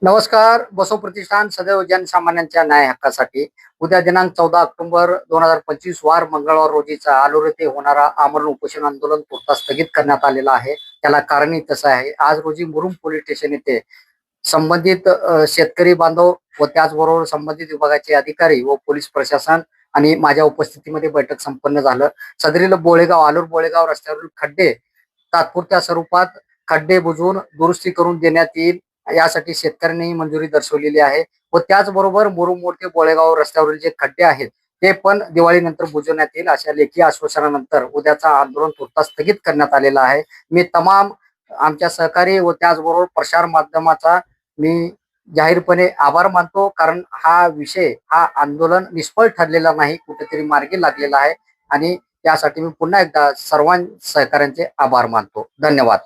नमस्कार. बसव प्रतिष्ठान सदैव जनसामान्यांच्या न्याय हक्कासाठी उद्या दिनांक 14 ऑक्टोबर 2025 वार मंगळवार रोजीचा आलोर येथे होणारा आमरण उपोषण आंदोलन तुर्तास स्थगित करण्यात आलेला आहे. त्याला कारणही तसं आहे. आज रोजी मुरुम पोलीस स्टेशन येथे संबंधित शेतकरी बांधव व त्याचबरोबर संबंधित विभागाचे अधिकारी व पोलीस प्रशासन आणि माझ्या उपस्थितीमध्ये बैठक संपन्न झालं. सदरील आलोर बोळेगाव रस्त्यावरील खड्डे तात्पुरत्या स्वरूपात खड्डे बुजवून दुरुस्ती करून देण्यात येईल यासाठी शेतकऱ्यांनी मंजुरी दर्शवलेली आहे. व त्याचबरोबर मुरुम मोड ते बोळेगाव रस्त्यावरील जे खड्डे आहेत ते पण दिवाळीनंतर बुजवण्यात येईल अशा लेखी आश्वासनानंतर उद्याचा आंदोलन तुर्तास स्थगित करण्यात आलेला आहे. मी तमाम आमच्या सहकारी व त्याचबरोबर प्रसार माध्यमाचा मी जाहीरपणे आभार मानतो, कारण हा आंदोलन निष्फळ ठरलेला नाही, कुठेतरी मार्गी लागलेला आहे आणि त्यासाठी मी पुन्हा एकदा सर्व सहकाऱ्यांचे आभार मानतो. धन्यवाद.